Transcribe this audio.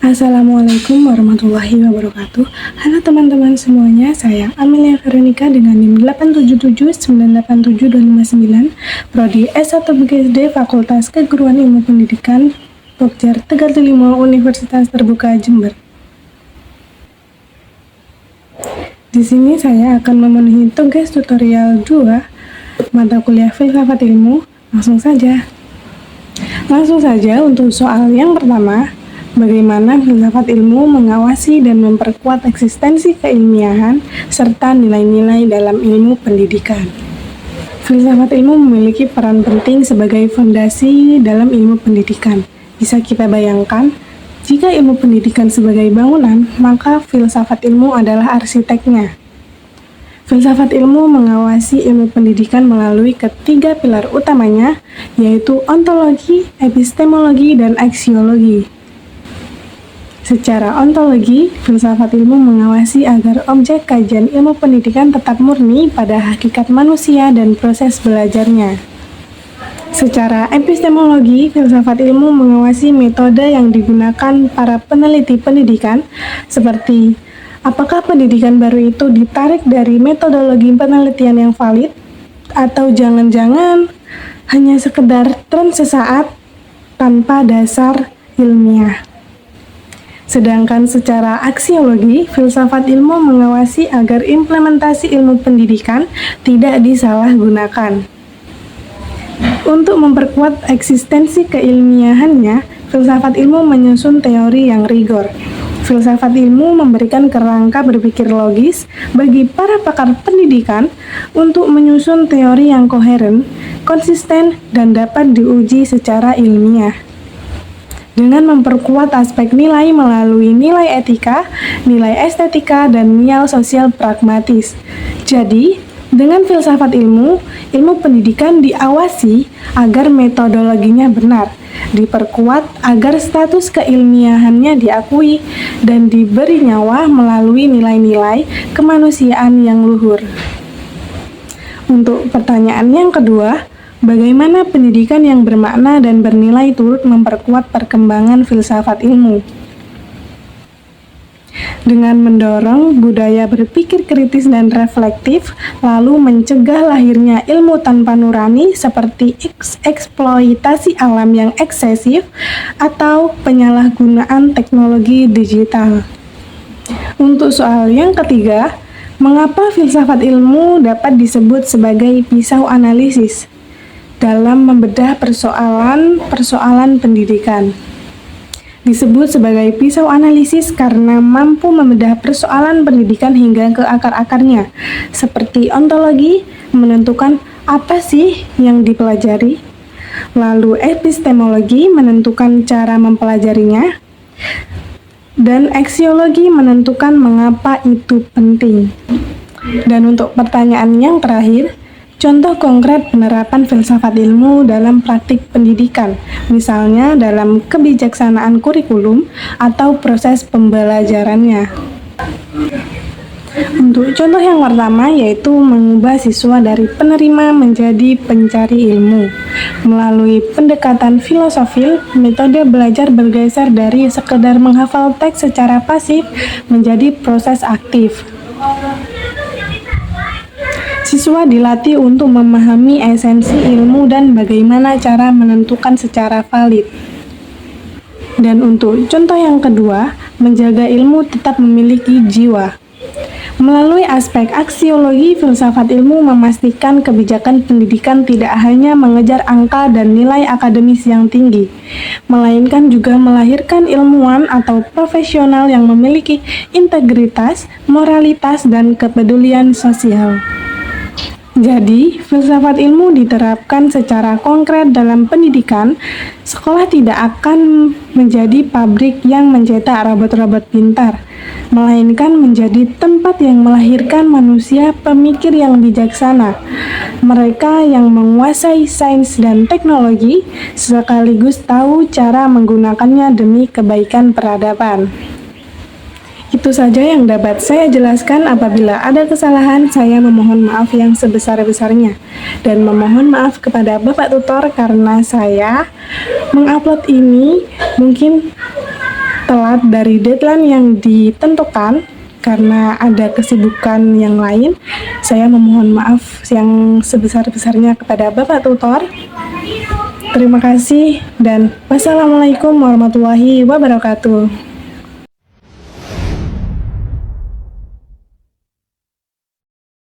Assalamualaikum warahmatullahi wabarakatuh. Halo teman-teman semuanya, saya Amelia Veronica dengan NIM 877987259, Prodi S1 BGSD Fakultas Keguruan Ilmu Pendidikan, Pokjar Tegal Limo, Universitas Terbuka Jember. Di sini saya akan memenuhi tugas tutorial 2 mata kuliah Filsafat Ilmu. Langsung saja untuk soal yang pertama. Bagaimana filsafat ilmu mengawasi dan memperkuat eksistensi keilmiahan serta nilai-nilai dalam ilmu pendidikan. Filsafat ilmu memiliki peran penting sebagai fondasi dalam ilmu pendidikan. Bisa kita bayangkan, jika ilmu pendidikan sebagai bangunan, maka filsafat ilmu adalah arsiteknya. Filsafat ilmu mengawasi ilmu pendidikan melalui ketiga pilar utamanya, yaitu ontologi, epistemologi, dan aksiologi. Secara ontologi, filsafat ilmu mengawasi agar objek kajian ilmu pendidikan tetap murni pada hakikat manusia dan proses belajarnya. Secara epistemologi, filsafat ilmu mengawasi metode yang digunakan para peneliti pendidikan, seperti apakah pendidikan baru itu ditarik dari metodologi penelitian yang valid, atau jangan-jangan hanya sekedar tren sesaat tanpa dasar ilmiah. Sedangkan secara aksiologi, filsafat ilmu mengawasi agar implementasi ilmu pendidikan tidak disalahgunakan. Untuk memperkuat eksistensi keilmiahannya, filsafat ilmu menyusun teori yang rigor. Filsafat ilmu memberikan kerangka berpikir logis bagi para pakar pendidikan untuk menyusun teori yang koheren, konsisten, dan dapat diuji secara ilmiah. Dengan memperkuat aspek nilai melalui nilai etika, nilai estetika, dan nilai sosial pragmatis. Jadi, dengan filsafat ilmu, ilmu pendidikan diawasi agar metodologinya benar, diperkuat agar status keilmiahannya diakui, dan diberi nyawa melalui nilai-nilai kemanusiaan yang luhur. Untuk pertanyaan yang kedua, bagaimana pendidikan yang bermakna dan bernilai turut memperkuat perkembangan filsafat ilmu? Dengan mendorong budaya berpikir kritis dan reflektif, lalu mencegah lahirnya ilmu tanpa nurani seperti eksploitasi alam yang eksesif atau penyalahgunaan teknologi digital. Untuk soal yang ketiga, mengapa filsafat ilmu dapat disebut sebagai pisau analisis dalam membedah persoalan pendidikan? Disebut sebagai pisau analisis karena mampu membedah persoalan pendidikan hingga ke akar-akarnya, seperti ontologi, menentukan apa sih yang dipelajari, lalu epistemologi, menentukan cara mempelajarinya, dan aksiologi, menentukan mengapa itu penting. Dan untuk pertanyaan yang terakhir, contoh konkret penerapan filsafat ilmu dalam praktik pendidikan, misalnya dalam kebijaksanaan kurikulum atau proses pembelajarannya. Untuk contoh yang pertama yaitu mengubah siswa dari penerima menjadi pencari ilmu. Melalui pendekatan filosofil, metode belajar bergeser dari sekedar menghafal teks secara pasif menjadi proses aktif. Siswa dilatih untuk memahami esensi ilmu dan bagaimana cara menentukan secara valid. Dan untuk contoh yang kedua, menjaga ilmu tetap memiliki jiwa. Melalui aspek aksiologi, filsafat ilmu memastikan kebijakan pendidikan tidak hanya mengejar angka dan nilai akademis yang tinggi, melainkan juga melahirkan ilmuwan atau profesional yang memiliki integritas, moralitas, dan kepedulian sosial. Jadi, filsafat ilmu diterapkan secara konkret dalam pendidikan. Sekolah tidak akan menjadi pabrik yang mencetak robot-robot pintar, melainkan menjadi tempat yang melahirkan manusia pemikir yang bijaksana. Mereka yang menguasai sains dan teknologi, sekaligus tahu cara menggunakannya demi kebaikan peradaban. Itu saja yang dapat saya jelaskan. Apabila ada kesalahan, saya memohon maaf yang sebesar-besarnya. Dan memohon maaf kepada Bapak Tutor karena saya mengupload ini mungkin telat dari deadline yang ditentukan karena ada kesibukan yang lain. Saya memohon maaf yang sebesar-besarnya kepada Bapak Tutor. Terima kasih dan wassalamualaikum warahmatullahi wabarakatuh.